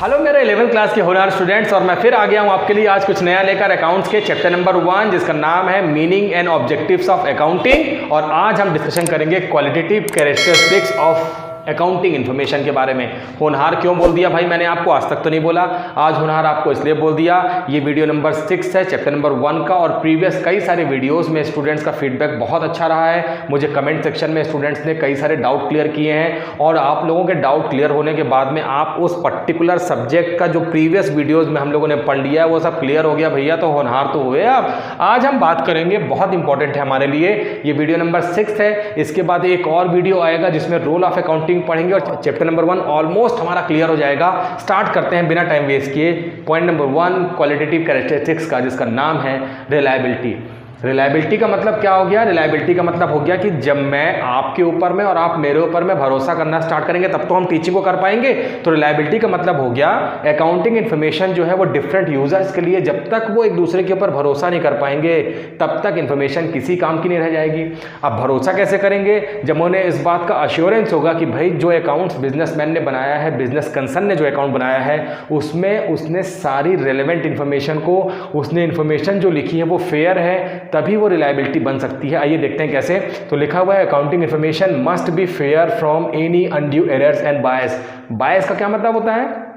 Hello मेरे 11th class के होनहार स्टूडेंट्स, और मैं फिर आ गया हूँ आपके लिए आज कुछ नया लेकर अकाउंट्स के चैप्टर नंबर 1 जिसका नाम है meaning and objectives of accounting. और आज हम डिस्कशन करेंगे qualitative characteristics of accounting information के बारे में। होनहार क्यों बोल दिया भाई मैंने आपको, आज तक तो नहीं बोला, आज होनहार आपको इसलिए बोल दिया। ये वीडियो नंबर 6 है चैप्टर नंबर 1 का, और प्रीवियस कई सारे वीडियोस में स्टूडेंट्स का फीडबैक बहुत अच्छा रहा है। मुझे कमेंट सेक्शन में स्टूडेंट्स ने कई सारे डाउट क्लियर किए हैं, और आप लोगों के डाउट क्लियर होने के बाद में आप उस पर्टिकुलर सब्जेक्ट का जो प्रीवियस वीडियोज में हम लोगों ने पढ़ लिया है वो सब क्लियर हो गया भैया, तो होनहार तो हुए आप। आज हम बात करेंगे, बहुत इंपॉर्टेंट है हमारे लिए, ये वीडियो नंबर 6 है। इसके बाद एक और वीडियो आएगा जिसमें रोल ऑफ अकाउंटिंग पढ़ेंगे, और चैप्टर नंबर 1 ऑलमोस्ट हमारा क्लियर हो जाएगा। स्टार्ट करते हैं बिना टाइम वेस्ट किए पॉइंट नंबर 1 क्वालिटेटिव कैरेक्टरिस्टिक्स का, जिसका नाम है रिलायबिलिटी। रिलायबिलिटी का मतलब क्या हो गया? रिलायबिलिटी का मतलब हो गया कि जब मैं आपके ऊपर में और आप मेरे ऊपर में भरोसा करना स्टार्ट करेंगे तब तो हम टीचिंग को कर पाएंगे। तो रिलायबिलिटी का मतलब हो गया अकाउंटिंग इन्फॉर्मेशन जो है वो डिफरेंट यूजर्स के लिए जब तक वो एक दूसरे के ऊपर भरोसा नहीं कर पाएंगे तब तक इन्फॉर्मेशन किसी काम की नहीं रह जाएगी। अब भरोसा कैसे करेंगे? जब उन्हें इस बात का अश्योरेंस होगा कि भाई जो अकाउंट्स बिजनेसमैन ने बनाया है, बिजनेस कंसर्न ने जो अकाउंट बनाया है, उसमें उसने सारी रेलेवेंट इन्फॉर्मेशन को, उसने इन्फॉर्मेशन जो लिखी है वो फेयर है, तभी वो रिलायबिलिटी बन सकती है। आइए देखते हैं कैसे। तो लिखा हुआ है accounting information must be fair from any undue errors and bias. Bias का क्या मतलब होता है?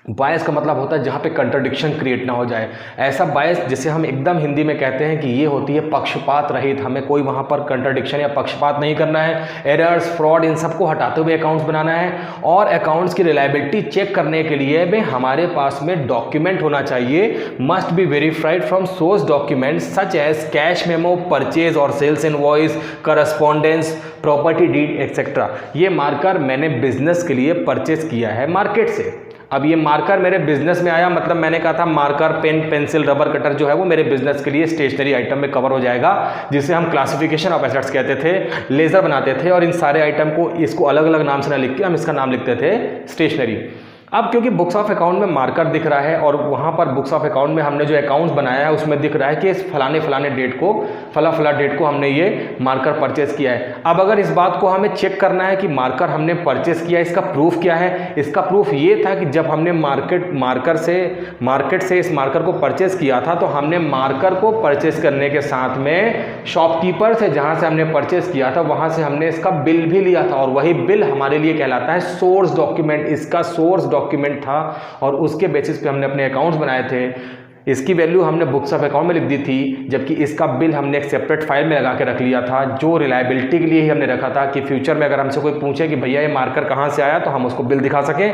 बायस का मतलब होता है जहाँ पे कंट्राडिक्शन क्रिएट ना हो जाए। ऐसा बायस जिसे हम एकदम हिंदी में कहते हैं कि ये होती है पक्षपात रहित, हमें कोई वहाँ पर कंट्राडिक्शन या पक्षपात नहीं करना है। एरर्स, फ्रॉड, इन सबको हटाते हुए अकाउंट्स बनाना है। और अकाउंट्स की रिलायबिलिटी चेक करने के लिए भी हमारे पास में डॉक्यूमेंट होना चाहिए। Must be verified from source documents such as cash memo, purchase और sales invoice, correspondence, property deed etcetera. ये मार्कर मैंने बिजनेस के लिए परचेज किया है मार्केट से। अब ये मार्कर मेरे बिजनेस में आया, मतलब मैंने कहा था marker, pen, pencil, rubber cutter जो है वो मेरे बिजनेस के लिए स्टेशनरी आइटम में कवर हो जाएगा, जिसे हम क्लासिफिकेशन ऑफ एसेट्स कहते थे। लेजर बनाते थे और इन सारे आइटम को, इसको अलग अलग नाम से ना लिख के हम इसका नाम लिखते थे स्टेशनरी। अब क्योंकि बुक्स ऑफ अकाउंट में मार्कर दिख रहा है और वहाँ पर बुक्स ऑफ अकाउंट में हमने जो अकाउंट्स बनाया है उसमें दिख रहा है कि इस फलाने डेट को, फला डेट को हमने ये मार्कर परचेज किया है। अब अगर इस बात को हमें चेक करना है कि मार्कर हमने परचेज किया, इसका प्रूफ क्या है? इसका प्रूफ ये था कि जब हमने मार्केट से इस मार्कर को परचेज किया था तो हमने मार्कर को परचेज करने के साथ में शॉपकीपर से, जहाँ से हमने परचेज किया था वहाँ से हमने इसका बिल भी लिया था, और वही बिल हमारे लिए कहलाता है सोर्स डॉक्यूमेंट। इसका सोर्स डॉक्यूमेंट था और उसके बेसिस पे हमने अपने अकाउंट्स बनाए थे। इसकी वैल्यू हमने बुक्स ऑफ अकाउंट में लिख दी थी, जबकि इसका बिल हमने एक सेपरेट फाइल में लगा के रख लिया था, जो रिलायबिलिटी के लिए ही हमने रखा था कि फ्यूचर में अगर हमसे कोई पूछे कि भैया ये मार्कर कहाँ से आया तो हम उसको बिल दिखा सकें।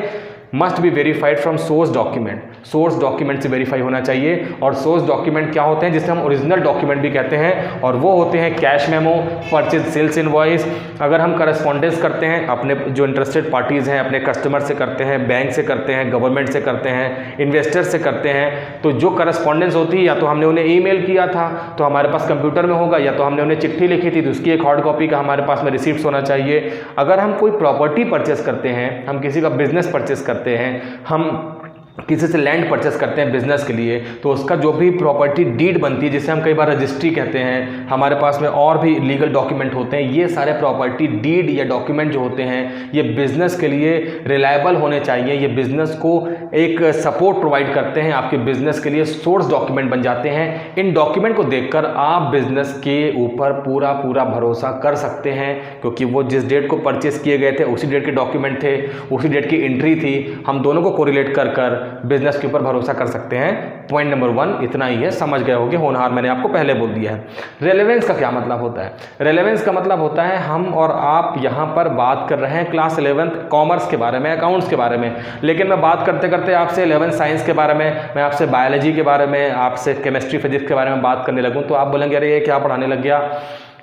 Must be verified from source document. Source document से वेरीफाई होना चाहिए। और सोर्स डॉक्यूमेंट क्या होते हैं? जिसे हम ओरिजिनल डॉक्यूमेंट भी कहते हैं, और वो होते हैं cash memo, purchase, sales invoice. अगर हम करस्पॉन्डेंस करते हैं अपने जो इंटरेस्टेड पार्टीज़ हैं, अपने कस्टमर से करते हैं, बैंक से करते हैं, गवर्नमेंट से करते हैं, इन्वेस्टर से करते हैं, तो जो करस्पॉन्डेंस होती है या तो हमने उन्हें ईमेल किया था तो हमारे पास कंप्यूटर में होगा, या तो हमने उन्हें चिट्ठी लिखी थी तो उसकी एक हार्ड कॉपी का हमारे पास में रिसीप्ट होना चाहिए। अगर हम कोई प्रॉपर्टी परचेस करते हैं, हम किसी का बिजनेस परचेस करते हैं, हम किसी से लैंड परचेस करते हैं बिजनेस के लिए, तो उसका जो भी प्रॉपर्टी डीड बनती है, जिसे हम कई बार रजिस्ट्री कहते हैं, हमारे पास में और भी लीगल डॉक्यूमेंट होते हैं, ये सारे प्रॉपर्टी डीड या डॉक्यूमेंट जो होते हैं ये बिजनेस के लिए रिलायबल होने चाहिए। ये बिजनेस को एक सपोर्ट प्रोवाइड करते हैं, आपके बिजनेस के लिए सोर्स डॉक्यूमेंट बन जाते हैं। इन डॉक्यूमेंट को देखकर आप बिजनेस के ऊपर पूरा भरोसा कर सकते हैं, क्योंकि वो जिस डेट को परचेस किए गए थे उसी डेट के डॉक्यूमेंट थे, उसी डेट की एंट्री थी। हम दोनों को कोरिलेट कर बिजनेस के ऊपर भरोसा कर सकते हैं। पॉइंट नंबर 1 इतना ही है, समझ गए होंगे होनहार, मैंने आपको पहले बोल दिया है। रेलेवेंस का क्या मतलब होता है? रेलेवेंस का मतलब होता है, हम और आप यहाँ पर बात कर रहे हैं क्लास 11th कॉमर्स के बारे में, अकाउंट्स के बारे में, लेकिन मैं बात करते करते आपसे 11th साइंस के बारे में, मैं आपसे बायोलॉजी के बारे में, आपसे केमिस्ट्री, फिजिक्स के बारे में बात करने लगूँ तो आप बोलेंगे अरे ये क्या पढ़ाने लग गया।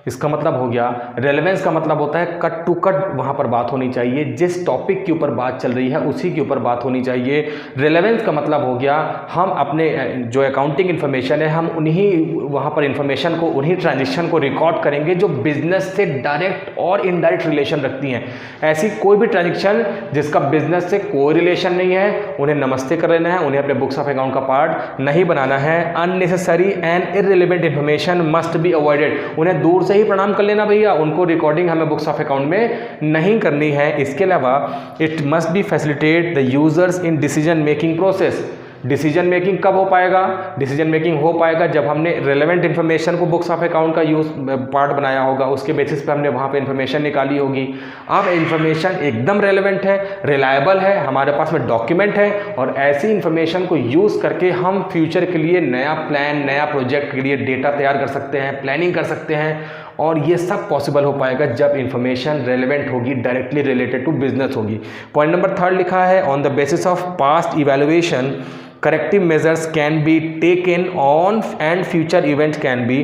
इसका मतलब हो गया, रेलेवेंस का मतलब होता है कट टू कट वहाँ पर बात होनी चाहिए, जिस टॉपिक के ऊपर बात चल रही है उसी के ऊपर बात होनी चाहिए। रेलेवेंस का मतलब हो गया, हम अपने जो अकाउंटिंग इन्फॉर्मेशन है हम उन्हीं वहाँ पर इन्फॉर्मेशन को, उन्हीं ट्रांजेक्शन को रिकॉर्ड करेंगे जो बिजनेस से डायरेक्ट और इनडायरेक्ट रिलेशन रखती हैं। ऐसी कोई भी ट्रांजेक्शन जिसका बिजनेस से कोई रिलेशन नहीं है उन्हें नमस्ते कर लेना है, उन्हें अपने बुक्स ऑफ अकाउंट का पार्ट नहीं बनाना है। Unnecessary and irrelevant information must be avoided. उन्हें दूर से ही प्रणाम कर लेना भैया, उनको रिकॉर्डिंग हमें बुक्स ऑफ अकाउंट में नहीं करनी है। इसके अलावा it must be facilitate the users in decision making process. Decision making कब हो पाएगा? डिसीजन मेकिंग हो पाएगा जब हमने रेलेवेंट इन्फॉर्मेशन को बुक्स ऑफ अकाउंट का यूज पार्ट बनाया होगा, उसके बेसिस पे हमने वहाँ पे इन्फॉर्मेशन निकाली होगी। अब इन्फॉर्मेशन एकदम रेलेवेंट है, रिलायबल है, हमारे पास में डॉक्यूमेंट है, और ऐसी इन्फॉर्मेशन को यूज़ करके हम फ्यूचर के लिए नया प्लान, नया प्रोजेक्ट के लिए डेटा तैयार कर सकते हैं, प्लानिंग कर सकते हैं, और ये सब पॉसिबल हो पाएगा जब इन्फॉर्मेशन रेलेवेंट होगी, डायरेक्टली रिलेटेड टू बिजनेस होगी। पॉइंट नंबर 3 लिखा है, on the basis of past evaluation corrective measures can be taken on and future events can be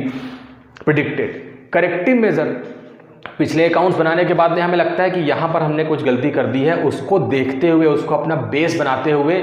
predicted। Corrective measure, पिछले अकाउंट्स बनाने के बाद में हमें लगता है कि यहाँ पर हमने कुछ गलती कर दी है, उसको देखते हुए, उसको अपना बेस बनाते हुए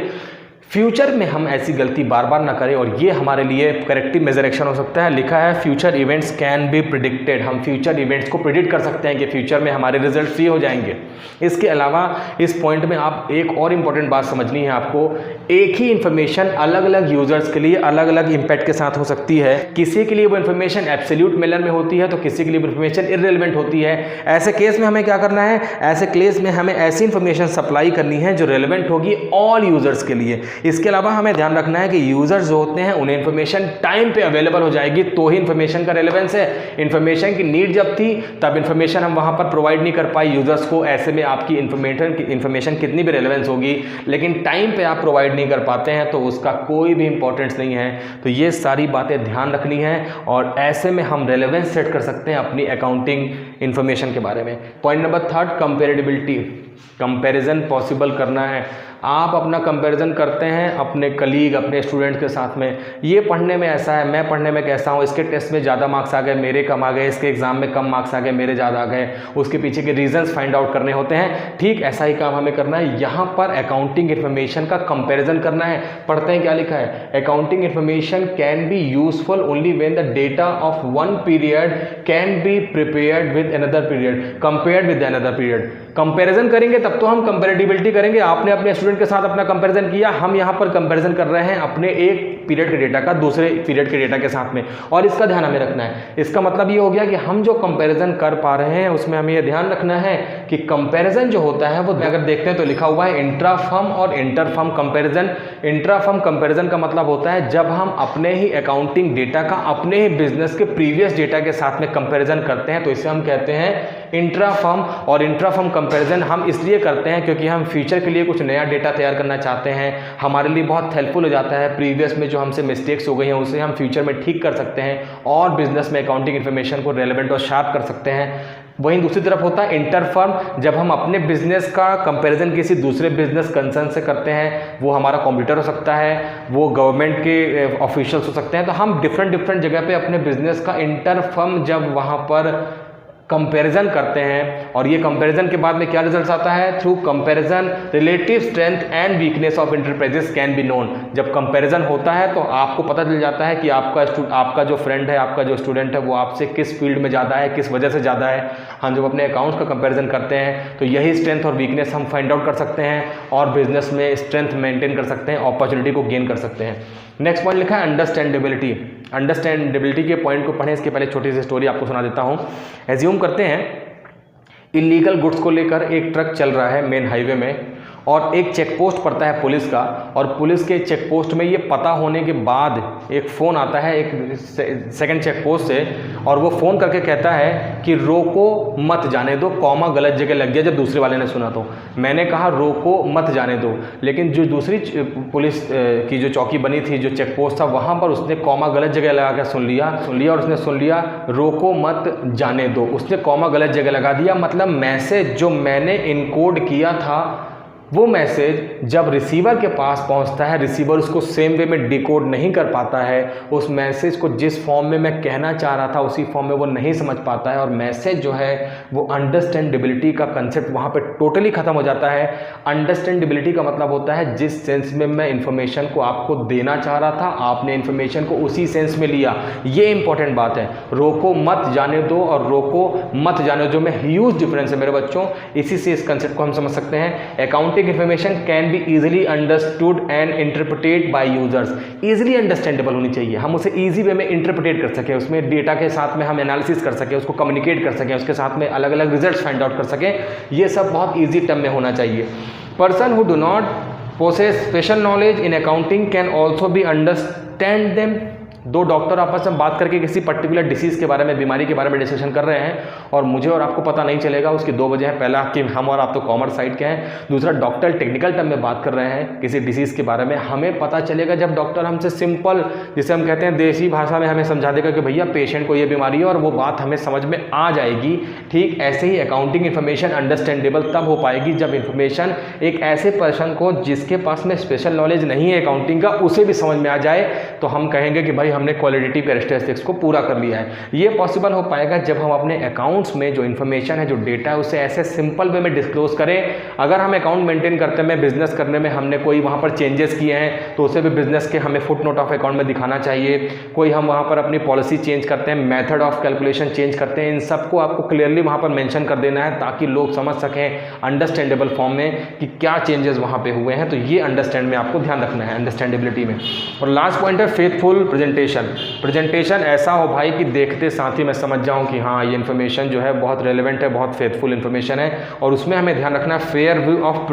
फ्यूचर में हम ऐसी गलती बार बार ना करें, और ये हमारे लिए करेक्टिव मेजर एक्शन हो सकता है। लिखा है future events can be predicted, हम फ्यूचर इवेंट्स को प्रिडिक्ट कर सकते हैं कि फ्यूचर में हमारे रिजल्ट ये हो जाएंगे। इसके अलावा इस पॉइंट में आप एक और इम्पॉर्टेंट बात समझनी है आपको, एक ही इन्फॉर्मेशन अलग अलग यूजर्स के लिए अलग अलग इम्पैक्ट के साथ हो सकती है। किसी के लिए वो इन्फॉर्मेशन एब्सोल्यूट मैनर में होती है, तो किसी के लिए वो इन्फॉर्मेशन इररिलेवेंट होती है। ऐसे केस में हमें क्या करना है? ऐसे केस में हमें ऐसी इन्फॉर्मेशन सप्लाई करनी है जो रेलेवेंट होगी ऑल यूजर्स के लिए। इसके अलावा हमें ध्यान रखना है कि यूजर्स जो होते हैं उन्हें इन्फॉर्मेशन टाइम पे अवेलेबल हो जाएगी, तो ही इन्फॉर्मेशन का रेलेवेंस है। इन्फॉर्मेशन की नीड जब थी तब इन्फॉर्मेशन हम वहां पर प्रोवाइड नहीं कर पाए यूजर्स को, ऐसे में आपकी इन्फॉर्मेशन कितनी भी रेलेवेंस होगी, लेकिन टाइम पे आप प्रोवाइड नहीं कर पाते हैं तो उसका कोई भी इंपॉर्टेंस नहीं है। तो ये सारी बातें ध्यान रखनी है, और ऐसे में हम रेलेवेंस सेट कर सकते हैं अपनी अकाउंटिंग इन्फॉर्मेशन के बारे में। Point number 3, comparability, comparison possible करना है। आप अपना कंपैरिजन करते हैं अपने कलीग, अपने स्टूडेंट के साथ में, ये पढ़ने में ऐसा है, मैं पढ़ने में कैसा हूँ, इसके टेस्ट में ज़्यादा मार्क्स आ गए, मेरे कम आ गए, इसके एग्जाम में कम मार्क्स आ गए, मेरे ज़्यादा आ गए, उसके पीछे के रीजंस फाइंड आउट करने होते हैं। ठीक ऐसा ही काम हमें करना है, यहाँ पर अकाउंटिंग इन्फॉर्मेशन का कंपेरिजन करना है। पढ़ते हैं क्या लिखा है, accounting information can be useful only when the data of one period can be prepared with another period, compared with another period. Comparison करेंगे तब तो हम कंपैरेटिबिलिटी करेंगे। आपने अपने स्टूडेंट के साथ अपना कंपैरिजन किया, हम यहाँ पर कंपैरिजन कर रहे हैं अपने एक पीरियड के डेटा का दूसरे पीरियड के डेटा के साथ में, और इसका ध्यान हमें रखना है। इसका मतलब ये हो गया कि हम जो कंपैरिजन कर पा रहे हैं उसमें हमें ये ध्यान रखना है कि कंपैरिजन जो होता है वो अगर देखते हैं तो लिखा हुआ है इंट्रा फर्म और inter firm comparison. Intra firm comparison का मतलब होता है जब हम अपने ही अकाउंटिंग डेटा का अपने ही बिजनेस के प्रीवियस डेटा के साथ में कंपैरिजन करते हैं, तो इसे हम कहते हैं इंट्रा फर्म। और इंट्रा फर्म कंपैरिजन हम इसलिए करते हैं क्योंकि हम फ्यूचर के लिए कुछ नया डेटा तैयार करना चाहते हैं, हमारे लिए बहुत हेल्पफुल हो जाता है। प्रीवियस में जो हमसे मिस्टेक्स हो गई हैं उसे हम फ्यूचर में ठीक कर सकते हैं और बिजनेस में अकाउंटिंग इन्फॉर्मेशन को रेलेवेंट और शार्प कर सकते हैं। वहीं दूसरी तरफ होता है इंटर फर्म, जब हम अपने बिजनेस का कंपैरिजन किसी दूसरे बिजनेस कंसर्न से करते हैं, वो हमारा कॉम्पिटिटर हो सकता है, वो गवर्नमेंट के ऑफिशियल्स हो सकते हैं, तो हम डिफरेंट जगह पे अपने बिजनेस का इंटर फर्म जब वहाँ पर कंपैरिजन करते हैं, और ये कंपैरिजन के बाद में क्या रिजल्ट आता है, through comparison relative strength and weakness of enterprises can be known. जब कंपैरिजन होता है तो आपको पता चल जाता है कि आपका जो फ्रेंड है, आपका जो स्टूडेंट है, वो आपसे किस फील्ड में ज़्यादा है, किस वजह से ज़्यादा है। हम जब अपने अकाउंट्स का कंपैरिजन करते हैं तो यही स्ट्रेंथ और वीकनेस हम फाइंड आउट कर सकते हैं और बिजनेस में स्ट्रेंथ मेंटेन कर सकते हैं, अपॉर्चुनिटी को गेन कर सकते हैं। नेक्स्ट पॉइंट लिखा है अंडरस्टैंडेबिलिटी। अंडरस्टैंडेबिलिटी के पॉइंट को पढ़ें, इसके पहले छोटी सी स्टोरी आपको सुना देता हूँ। एज्यूम करते हैं इलीगल गुड्स को लेकर एक ट्रक चल रहा है मेन हाईवे में, और एक चेक पोस्ट पड़ता है पुलिस का, और पुलिस के चेक पोस्ट में ये पता होने के बाद एक फ़ोन आता है एक सेकंड चेक पोस्ट से, और वो फ़ोन करके कहता है कि रोको मत जाने दो, कॉमा गलत जगह लग गया। जब दूसरे वाले ने सुना तो मैंने कहा रोको मत जाने दो, लेकिन जो दूसरी पुलिस की जो चौकी बनी थी, जो चेक पोस्ट था, वहाँ पर उसने कॉमा गलत जगह लगा कर सुन लिया और उसने सुन लिया रोको मत जाने दो, उसने कॉमा गलत जगह लगा दिया। मतलब मैसेज जो मैंने इनकोड किया था वो मैसेज जब रिसीवर के पास पहुंचता है, रिसीवर उसको सेम वे में डिकोड नहीं कर पाता है, उस मैसेज को जिस फॉर्म में मैं कहना चाह रहा था उसी फॉर्म में वो नहीं समझ पाता है, और मैसेज जो है वो अंडरस्टैंडेबिलिटी का कंसेप्ट वहाँ पे टोटली ख़त्म हो जाता है। अंडरस्टैंडेबिलिटी का मतलब होता है जिस सेंस में मैं इन्फॉर्मेशन को आपको देना चाह रहा था, आपने इन्फॉर्मेशन को उसी सेंस में लिया। ये इंपॉर्टेंट बात है। रोको मत जाने दो और रोको मत जाने दो में ह्यूज डिफरेंस है मेरे बच्चों। इसी से इस कंसेप्ट को हम समझ सकते हैं। Accounting accounting information can be easily understood and interpreted bye users. Easily understandable होनी चाहिए, हम उसे इजी वे में इंटरप्रेटेट कर सकें, उसमें डेटा के साथ में हम एनालिसिस कर सकें, उसको कम्युनिकेट कर सकें, उसके साथ में अलग अलग रिजल्ट्स फाइंड आउट कर सकें। ये सब बहुत ईजी टर्म में होना चाहिए। Person who do not possess special knowledge in accounting can also be understand them। दो डॉक्टर आपस में बात करके किसी पर्टिकुलर डिसीज़ के बारे में, बीमारी के बारे में डिस्कशन कर रहे हैं और मुझे और आपको पता नहीं चलेगा। उसकी दो वजह है, पहला कि हम और आप तो कॉमर्स साइड के हैं, दूसरा डॉक्टर टेक्निकल टर्म में बात कर रहे हैं किसी डिसीज़ के बारे में। हमें पता चलेगा जब डॉक्टर हमसे सिंपल, जिसे हम कहते हैं देसी भाषा में, हमें समझा देगा कि भैया पेशेंट को ये बीमारी है, और वो बात हमें समझ में आ जाएगी। ठीक ऐसे ही अकाउंटिंग इन्फॉर्मेशन अंडरस्टैंडेबल तब हो पाएगी जब इन्फॉर्मेशन एक ऐसे पर्सन को जिसके पास में स्पेशल नॉलेज नहीं है अकाउंटिंग का, उसे भी समझ में आ जाए, तो हम कहेंगे कि भाई हमने क्वालिटेटिव कैरेक्टरिस्टिक्स को पूरा कर लिया है। ये पॉसिबल हो पाएगा जब हम अपने अकाउंट्स में जो इन्फॉर्मेशन है, जो डेटा है, उसे ऐसे सिंपल वे में डिस्क्लोज करें। अगर हम अकाउंट मेंटेन करते में, बिजनेस करने में हमने कोई वहाँ पर चेंजेस किए हैं तो उसे भी बिजनेस के हमें फुट नोट ऑफ अकाउंट में दिखाना चाहिए। कोई हम वहाँ पर अपनी पॉलिसी चेंज करते हैं, मेथड ऑफ कैलकुलेशन चेंज करते हैं, इन सबको आपको क्लियरली वहाँ पर मेंशन कर देना है ताकि लोग समझ सकें अंडरस्टैंडेबल फॉर्म में कि क्या चेंजेस वहाँ पे हुए हैं। तो ये अंडरस्टैंड में आपको ध्यान रखना है, अंडरस्टैंडेबिलिटी में। और लास्ट पॉइंट है फेथफुल प्रेजेंटेशन। प्रेजेंटेशन ऐसा हो भाई कि देखते साथ ही मैं समझ जाऊं कि हाँ ये इन्फॉर्मेशन जो है बहुत रेलेवेंट है, बहुत फेथफुल इन्फॉर्मेशन है। और उसमें हमें ध्यान रखना है fair view of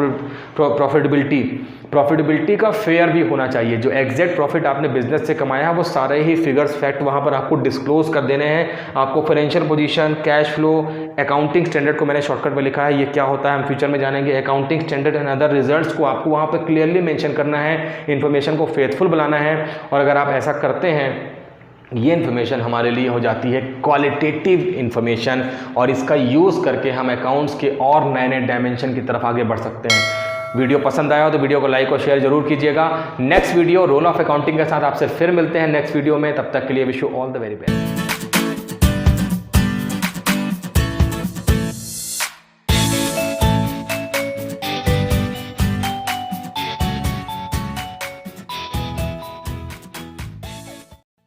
profitability. Profitability का फेयर भी होना चाहिए। जो एग्जैक्ट प्रॉफिट आपने बिजनेस से कमाया है वो सारे ही फिगर्स, फैक्ट वहाँ पर आपको डिस्क्लोज कर देने हैं। आपको financial position, cash flow, accounting standard को मैंने शॉर्टकट में लिखा है, ये क्या होता है हम फ्यूचर में जानेंगे। Accounting standard and other results को आपको वहाँ पर क्लियरली मेंशन करना है, इन्फॉर्मेशन को फेथफुल बनाना है। और अगर आप ऐसा करते हैं, ये इन्फॉर्मेशन हमारे लिए हो जाती है क्वालिटेटिव इन्फॉर्मेशन, और इसका यूज़ करके हम अकाउंट्स के और नए नए डायमेंशन की तरफ आगे बढ़ सकते हैं। वीडियो पसंद आया हो तो वीडियो को लाइक और शेयर जरूर कीजिएगा। Next video role of accounting के साथ आपसे फिर मिलते हैं नेक्स्ट वीडियो में। तब तक के लिए wish you all the very best.